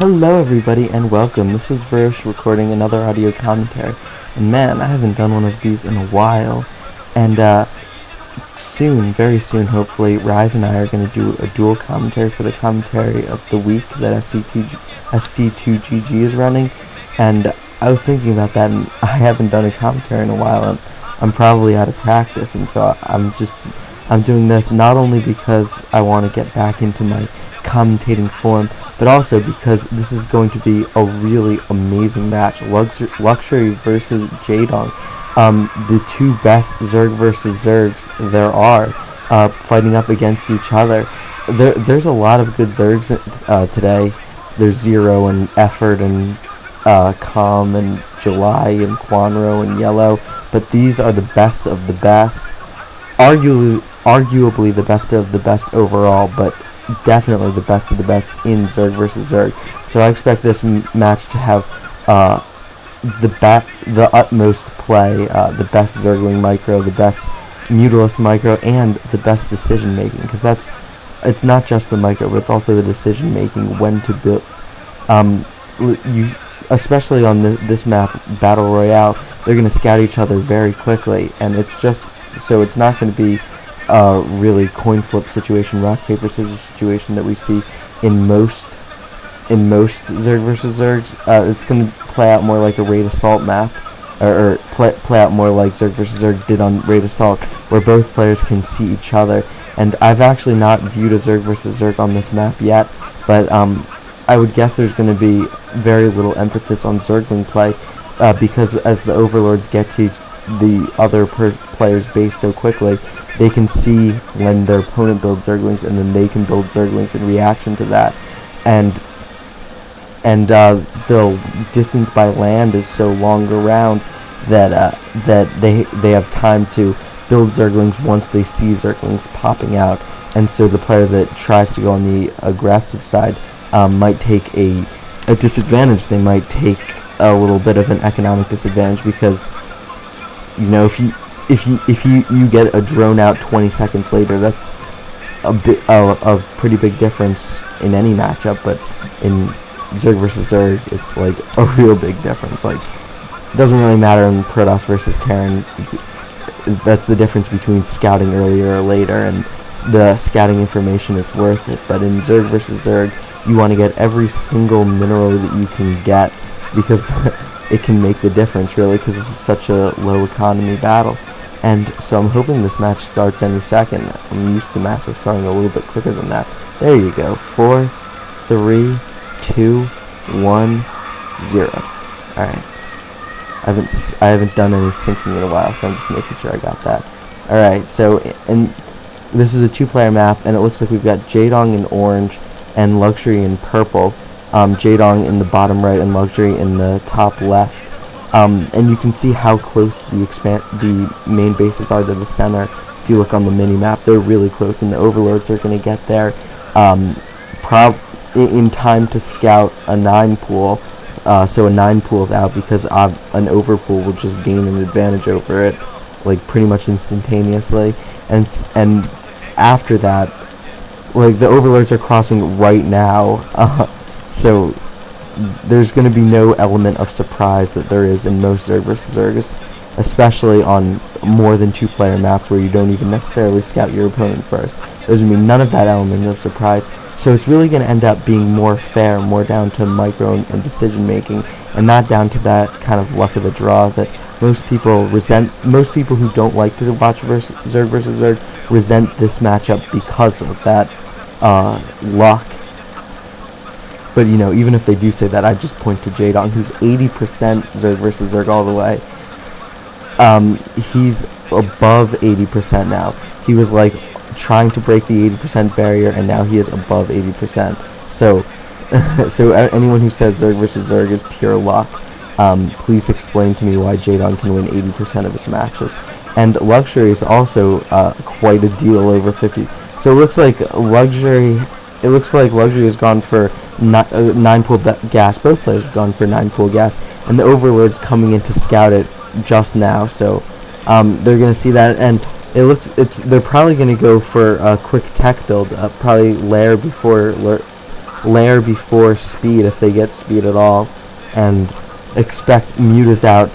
Hello everybody and welcome. This is Vorosh recording another audio commentary. And man, I haven't done one of these in a while. And soon, very soon hopefully, Rise and I are going to do a dual commentary for the commentary of the week that SC2GG is running. And I was thinking about that, and I haven't done a commentary in a while, and I'm probably out of practice, and so I'm doing this not only because I want to get back into my commentating form, but also because this is going to be a really amazing match. Luxury versus Jaedong, the two best Zerg versus Zergs there are, fighting up against each other. There's a lot of good Zergs today. There's Zero and Effort and Calm and July and Quanro and Yellow, but these are the best of the best. Arguably the best of the best overall, but definitely the best of the best in Zerg versus Zerg. So I expect this match to have the utmost play, the best Zergling micro, the best Mutalisk micro, and the best decision making. Because it's not just the micro, but it's also the decision making when to build. Especially on this map, Battle Royale, they're going to scout each other very quickly, and it's not going to be really coin flip situation, rock paper scissors situation that we see in most Zerg versus Zergs. It's going to play out more like a raid assault map, or play out more like Zerg versus Zerg did on raid assault, where both players can see each other. And I've actually not viewed a Zerg versus Zerg on this map yet, but I would guess there's going to be very little emphasis on Zergling play, because as the overlords get to the other player's base so quickly, they can see when their opponent builds Zerglings, and then they can build Zerglings in reaction to that. And the distance by land is so long around that they have time to build Zerglings once they see Zerglings popping out. And so the player that tries to go on the aggressive side might take a disadvantage. They might take a little bit of an economic disadvantage, because if you get a drone out 20 seconds later, that's a pretty big difference in any matchup. But in Zerg versus Zerg, it's like a real big difference. Like, it doesn't really matter in Protoss versus Terran. That's the difference between scouting earlier or later, and the scouting information is worth it. But in Zerg versus Zerg, you want to get every single mineral that you can get, because it can make the difference, really, because this is such a low economy battle. And so I'm hoping this match starts any second. I'm used to matches starting a little bit quicker than that. There you go. 4, 3, 2, 1, 0. Alright. I haven't done any syncing in a while, so I'm just making sure I got that. Alright, so and this is a 2-player map, and it looks like we've got Jaedong in orange and Luxury in purple. Jaedong in the bottom right and Luxury in the top left. And you can see how close the main bases are to the center. If you look on the mini-map, they're really close, and the overlords are going to get there in time to scout a 9 pool. So a 9 pool's out, because an overpool will just gain an advantage over it, like, pretty much instantaneously. And after that, like, the overlords are crossing right now, so there's going to be no element of surprise that there is in most Zerg vs. Zergs, especially on more than 2-player maps where you don't even necessarily scout your opponent first. There's going to be none of that element of surprise, so it's really going to end up being more fair, more down to micro and decision making, and not down to that kind of luck of the draw that most people resent. Most people who don't like to watch Zerg vs. Zerg resent this matchup because of that luck. But, even if they do say that, I just point to Jaedong, who's 80% Zerg versus Zerg all the way. He's above 80% now. He was, like, trying to break the 80% barrier, and now he is above 80%. So, so anyone who says Zerg versus Zerg is pure luck, please explain to me why Jaedong can win 80% of his matches. And Luxury is also quite a deal, over 50. So it looks like Luxury has gone for 9 pool gas. Both players have gone for 9 pool gas, and the Overlord's coming in to scout it just now. So they're going to see that, and they're probably going to go for a quick tech build, probably lair before lair before speed, if they get speed at all, and expect mutas out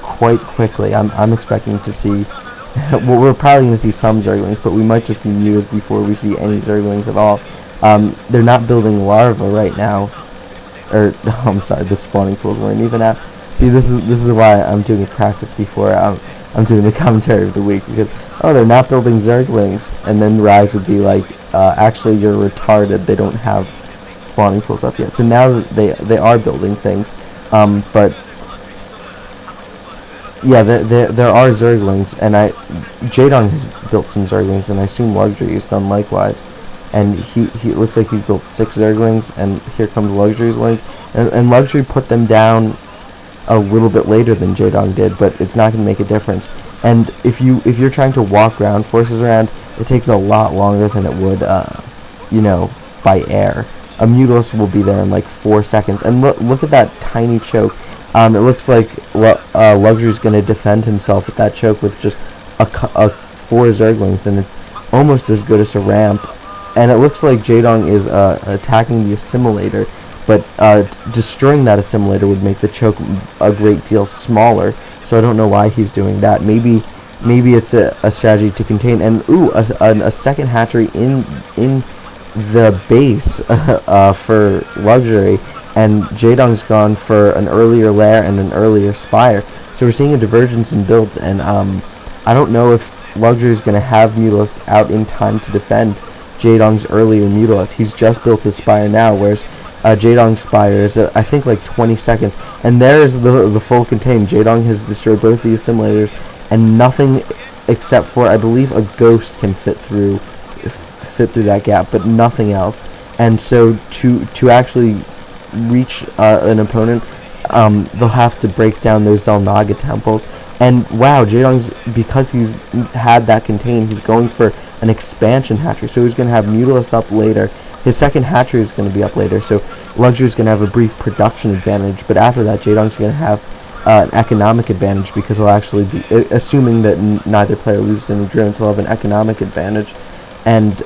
quite quickly. I'm expecting to see, well, we're probably going to see some Zerglings, but we might just see mutas before we see any Zerglings at all. They're not building larvae right now, or no, I'm sorry, the spawning pools weren't even out. See, this is why I'm doing a practice before I'm doing the commentary of the week, because they're not building Zerglings, and then Rise would be like, actually you're retarded, they don't have spawning pools up yet. So now they are building things, but yeah, there are Zerglings, and Jaedong has built some Zerglings, and I assume Luxury has done likewise. And he looks like he's built 6 Zerglings, and here comes Luxury's Lings, and Luxury put them down a little bit later than Jaedong did, but it's not going to make a difference. And if you're trying to walk ground forces around, it takes a lot longer than it would, by air. A Mutalisk will be there in like 4 seconds, and look at that tiny choke. It looks like Luxury's going to defend himself with that choke with just a 4 Zerglings, and it's almost as good as a ramp. And it looks like Jaedong is attacking the assimilator, but destroying that assimilator would make the choke a great deal smaller. So I don't know why he's doing that. Maybe it's a strategy to contain. And a second hatchery in the base for Luxury, and Jaedong's gone for an earlier lair and an earlier spire. So we're seeing a divergence in builds, and I don't know if Luxury is going to have Mutalisk out in time to defend Jaedong's earlier Mutalisk. He's just built his spire now, whereas Jaedong's spire is I think like 20 seconds, and there's the full contain. Jaedong has destroyed both the assimilators, and nothing except for, I believe, a ghost can fit through that gap, but nothing else. And so to actually reach an opponent, they'll have to break down those Xel'Naga temples. And wow, Jaedong's, because he's had that contain, he's going for an expansion hatchery, so he's going to have Mutalisk up later. His second hatchery is going to be up later, so Luxury's going to have a brief production advantage, but after that Jaedong's going to have an economic advantage, because he'll actually be, assuming that neither player loses any drones, he'll have an economic advantage. And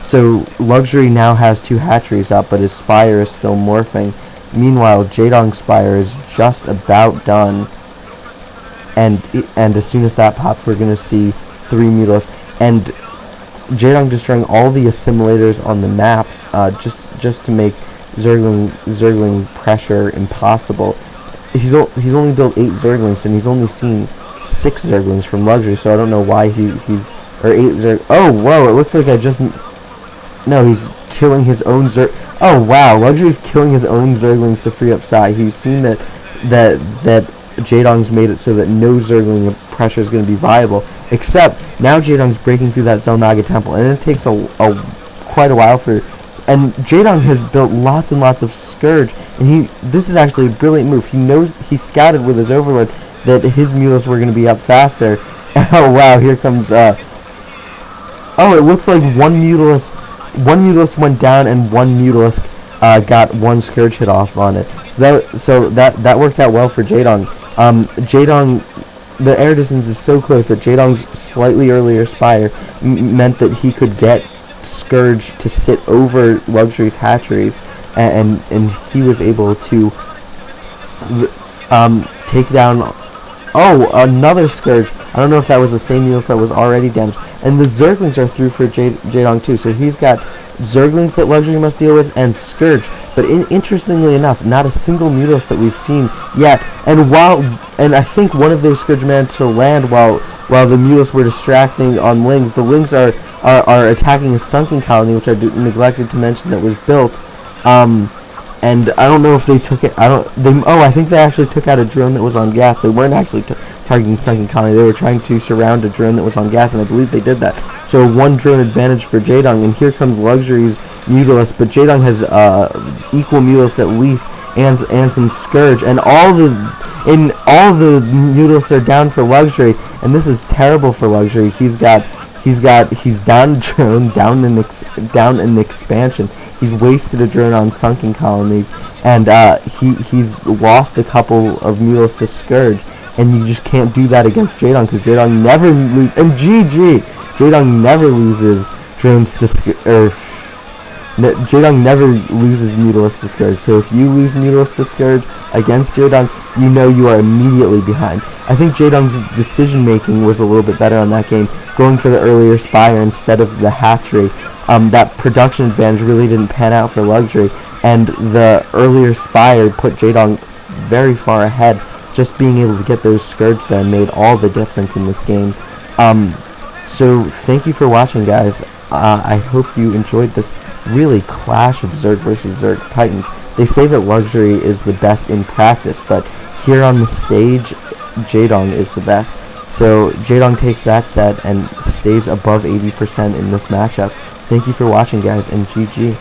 so Luxury now has 2 hatcheries up, but his spire is still morphing. Meanwhile, Jaedong's spire is just about done, and as soon as that pops, we're going to see 3 Mutalisks, and Jaedong destroying all the assimilators on the map, just to make Zergling pressure impossible. He's only built 8 Zerglings, and he's only seen 6 Zerglings from Luxury, so I don't know why he's, or 8 Zerg. Oh, whoa, it looks like no, he's killing his own Zerg. Oh, wow, Luxury's killing his own Zerglings to free up Psy. He's seen that Jaedong's made it so that no Zergling pressure is going to be viable, except now Jaedong's breaking through that Xel'Naga temple, and it takes quite a while for, and Jaedong has built lots and lots of Scourge, and this is actually a brilliant move. He scouted with his Overlord that his Mutalisks were going to be up faster. Oh wow, here comes, oh, it looks like one Mutalisk went down, and one Mutalisk got 1 Scourge hit off on it. So that worked out well for Jaedong. Jaedong, the air distance is so close that Jaedong's slightly earlier spire meant that he could get Scourge to sit over Luxury's hatcheries, and he was able to take down, another Scourge. I don't know if that was the same Mutalisk that was already damaged. And the Zerglings are through for Jaedong too, so he's got Zerglings that Luxury must deal with, and Scourge. But interestingly enough, not a single Mutalisk that we've seen yet. And I think one of those Scourge managed to land while the Mutalisks were distracting on Lings. The Lings are attacking a sunken colony, which I neglected to mention, that was built. And I don't know if they took it. I think they actually took out a drone that was on gas. They weren't actually targeting sunken colony. They were trying to surround a drone that was on gas, and I believe they did that. So 1 drone advantage for Jaedong, and here comes Luxury's Mutalisk, but Jaedong has equal Mutalisks at least, and some Scourge, and all the Mutalisks are down for Luxury, and this is terrible for Luxury. He's down a drone, down in the expansion. He's wasted a drone on sunken colonies, and he's lost a couple of Mutalisks to Scourge, and you just can't do that against Jaedong, because Jaedong never loses. And GG, Jaedong never loses drones to Jaedong never loses Mutalisk to Scourge, so if you lose Mutalisk to Scourge against Jaedong, you know you are immediately behind. I think Jaedong's decision making was a little bit better on that game, going for the earlier Spire instead of the Hatchery. That production advantage really didn't pan out for Luxury, and the earlier Spire put Jaedong very far ahead. Just being able to get those Scourge there made all the difference in this game. So thank you for watching, guys. I hope you enjoyed this really clash of Zerg versus Zerg Titans. They say that Luxury is the best in practice, but here on the stage, Jaedong is the best. So Jaedong takes that set and stays above 80% in this matchup. Thank you for watching, guys, and GG.